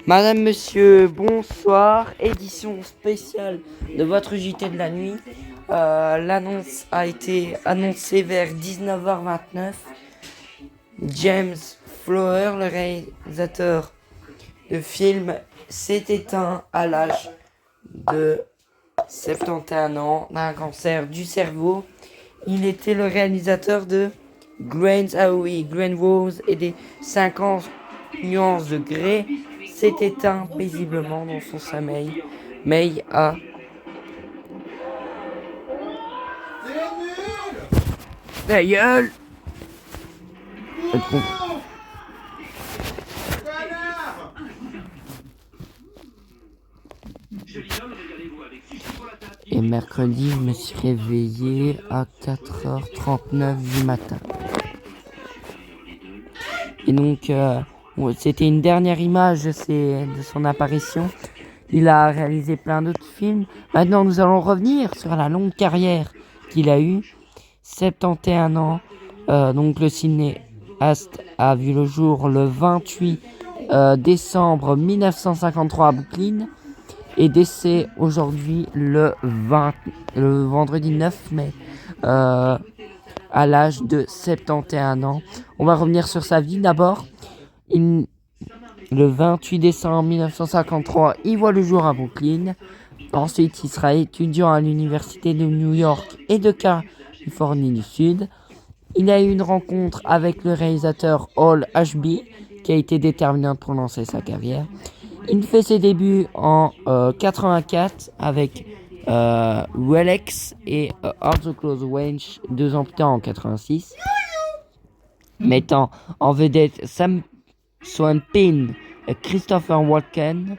Madame, monsieur, bonsoir. Édition spéciale de votre JT de la nuit. L'annonce a été annoncée vers 19h29. James Flower, le réalisateur de film, s'est éteint à l'âge de 71 ans d'un cancer du cerveau. Il était le réalisateur de Green Rose et des 50 nuances de grès. S'est éteint paisiblement dans son sommeil. May a ta gueule. Et mercredi, je me suis réveillé à 4h39 du matin. Et donc, c'était une dernière image de son apparition. Il a réalisé plein d'autres films. Maintenant, nous allons revenir sur la longue carrière qu'il a eue. 71 ans. Donc, le cinéaste a vu le jour le 28 décembre 1953 à Brooklyn. Et décès aujourd'hui le vendredi 9 mai à l'âge de 71 ans. On va revenir sur sa vie d'abord. Le 28 décembre 1953, il voit le jour à Brooklyn. Ensuite, il sera étudiant à l'université de New York et de Californie du Sud. Il a eu une rencontre avec le réalisateur Hall Ashby, qui a été déterminante pour lancer sa carrière. Il fait ses débuts en 84 avec Relics et Hard the Close Range 2 ans plus tard en 86, mettant en vedette Sam Swan Penn et Christopher Walken,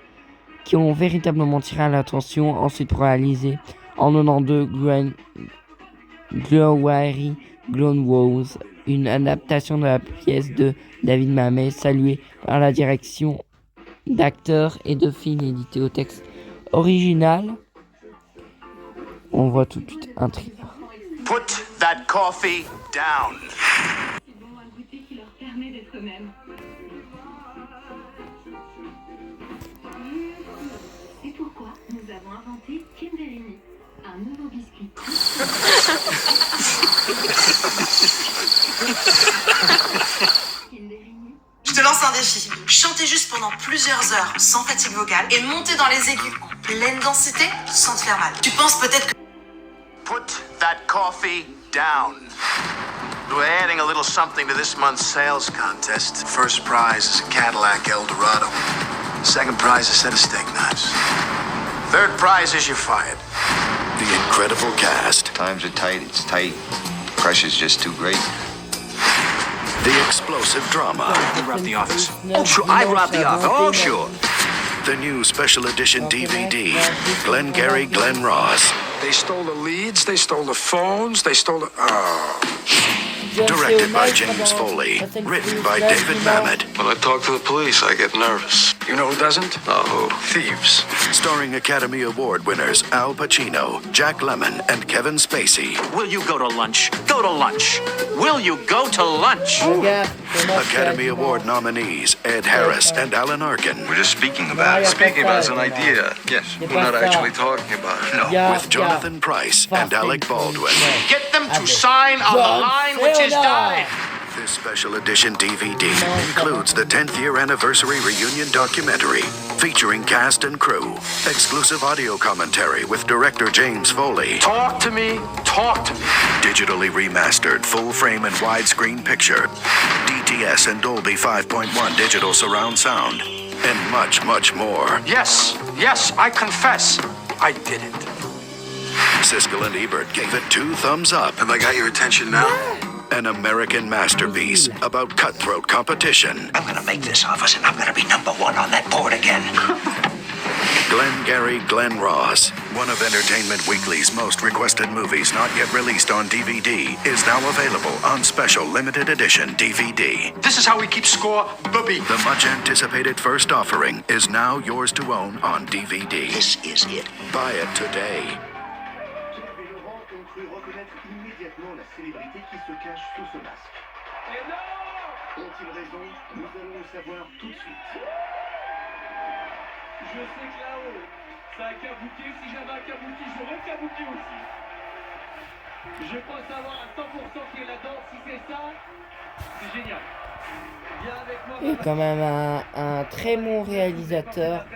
qui ont véritablement tiré l'attention ensuite pour réaliser en 92 Glory Gone Rose, une adaptation de la pièce de David Mamet, saluée par la direction d'acteurs et de films édités au texte original. On voit tout de suite un trailer. Put that coffee down. Ils ont un goûter qui leur permet d'être eux-mêmes. C'est pourquoi nous avons inventé Kinderini, un nouveau biscuit. Kinderini. Je te lance un défi. Chanter juste pendant plusieurs heures sans fatigue vocale et monter dans les aigus en pleine densité sans te faire mal. Tu penses peut-être que... Put that coffee down. We're adding a little something to this month's sales contest. First prize is a Cadillac Eldorado. Second prize is a set of steak knives. Third prize is you're fired. The incredible cast. Times are tight, it's tight. Pressure's just too great. The explosive drama. They robbed the office. Oh, sure, I robbed the office. Oh, sure. The new special edition DVD. Glengarry Glen Ross. They stole the leads, they stole the phones, they stole the... Oh. Directed by James Foley. Written by David Mamet. When I talk to the police, I get nervous. You know who doesn't? Oh, Thieves. Starring Academy Award winners Al Pacino, Jack Lemmon, and Kevin Spacey. Will you go to lunch? Go to lunch. Will you go to lunch? Academy Award nominees Ed Harris and Alan Arkin. we're just speaking about it. Speaking about as an idea. Yes, we're not actually talking about it. No. With Jonathan Price and Alec Baldwin. Get them to sign on the line which is died. This special edition DVD includes the 10th year anniversary reunion documentary featuring cast and crew, exclusive audio commentary with director James Foley, Talk to me, talk to me. digitally remastered full frame and widescreen picture, DTS and Dolby 5.1 digital surround sound, and much, much more. Yes, I confess, I did it. Siskel and Ebert gave it 2 thumbs up. Have I got your attention now? An American masterpiece about cutthroat competition. I'm gonna make this office and I'm gonna be number one on that board again. Glengarry Glen Ross, one of Entertainment Weekly's most requested movies not yet released on DVD, is now available on special limited edition DVD. This is how we keep score, booby. The much anticipated first offering is now yours to own on DVD. This is it. Buy it today. Laurent ont cru reconnaître immédiatement la célébrité qui se cache sous ce masque. Ont-ils raison? Nous allons le savoir tout de suite. Je sais que là-haut, ça a kabuki. Si j'avais un kabuki, j'aurais kabuki aussi. Je pense savoir à 100% qui est là-dedans. Si c'est ça, c'est génial. Viens avec moi. Et quand même un très bon réalisateur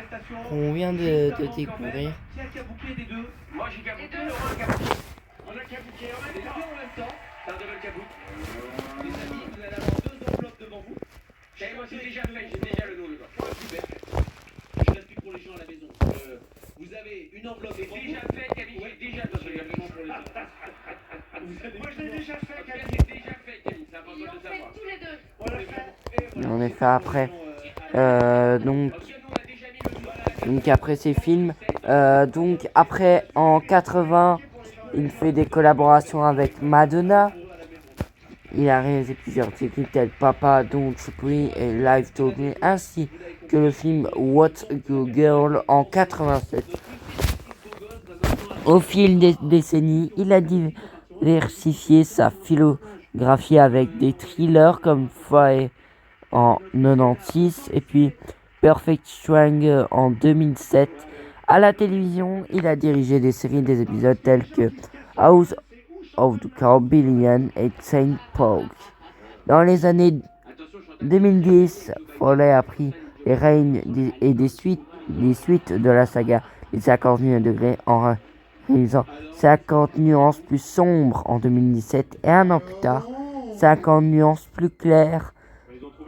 qu'on vient de découvrir. Qui a kabuki des deux? Moi j'ai kabuki, Laurent a kabuki. On a kabuki, on a les deux en même temps. C'est un double kabuki. Les amis, vous allez avoir deux enveloppes devant vous. Et moi c'est déjà fait, j'ai déjà le nom dedans. Super. Je l'explique pour les gens à la maison. Vous avez une enveloppe devant vous. Déjà fait, Camille, j'ai déjà fait. Moi je l'ai déjà fait, Camille. J'ai déjà fait, Camille, c'est important de savoir. tous les deux. On l'a fait. On est fait après. Donc après ces films. Donc après en 80, il fait des collaborations avec Madonna. Il a réalisé plusieurs techniques tels Papa Don't Worry et Live Told Me, ainsi que le film What a Good Girl en 87. Au fil des décennies, il a diversifié sa filmographie avec des thrillers comme Fire en 96 et puis Perfect Strangler en 2007. À la télévision, il a dirigé des séries des épisodes tels que House of the Caribbean et Saint Paul. Dans les années 2010, Foley a pris les règnes des suites de la saga Les 51 degrés en réalisant 50 nuances plus sombres en 2017 et un an plus tard, 50 nuances plus claires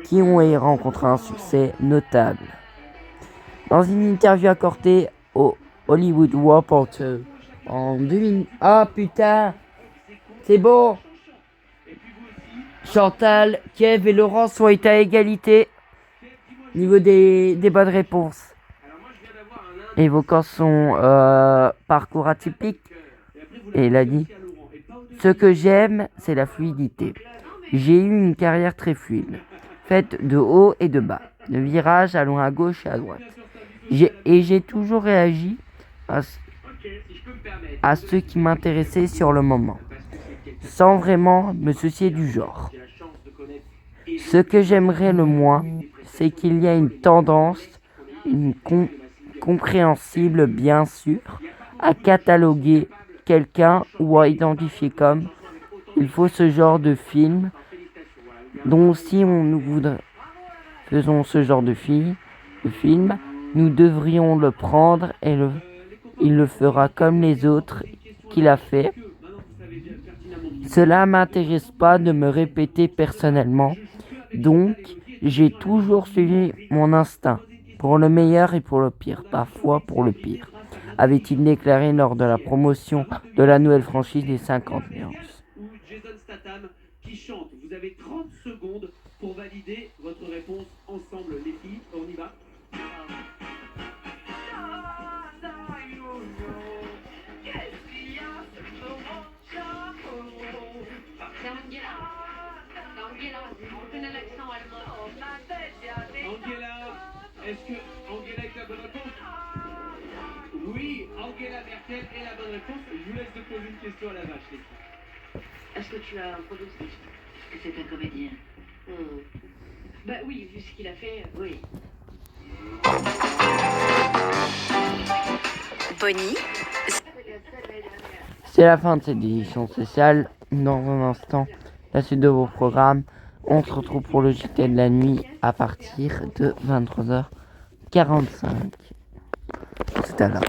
qui ont rencontré un succès notable. Dans une interview accordée au Hollywood Reporter en 2000... Ah putain, c'est bon. Chantal, Kev et Laurent sont été à égalité au niveau des bonnes réponses. Évoquant son parcours atypique, et il a dit « Ce que j'aime, c'est la fluidité. J'ai eu une carrière très fluide, faite de haut et de bas, de virages allant à gauche et à droite. J'ai toujours réagi à ce qui m'intéressait sur le moment, sans vraiment me soucier du genre. Ce que j'aimerais le moins, c'est qu'il y a une tendance, compréhensible bien sûr, à cataloguer quelqu'un ou à identifier comme il faut ce genre de film, dont si nous faisons ce genre de film, nous devrions le prendre et il le fera comme les autres qu'il a fait. Cela m'intéresse pas de me répéter personnellement, donc j'ai toujours suivi mon instinct, pour le meilleur et pour le pire, parfois pour le pire, avait-il déclaré lors de la promotion de la nouvelle franchise des 50 nuances. Ou Jason Statham qui chante. Vous avez 30 secondes pour valider votre réponse ensemble, les filles. On y va. C'est Angela. C'est Angela. On connaît l'accent allemand. Angela, est-ce que Angela est la bonne réponse? Oui, Angela Merkel est la bonne réponse. Je vous laisse te poser une question à la vache, les filles. Est-ce que tu as un pronostic? Est-ce que c'est un comédien? Bah oui, vu ce qu'il a fait, oui. Bonnie. C'est la fin de cette édition spéciale. Dans un instant, la suite de vos programmes. On se retrouve pour le JT de la nuit à partir de 23h45. Tout à l'heure.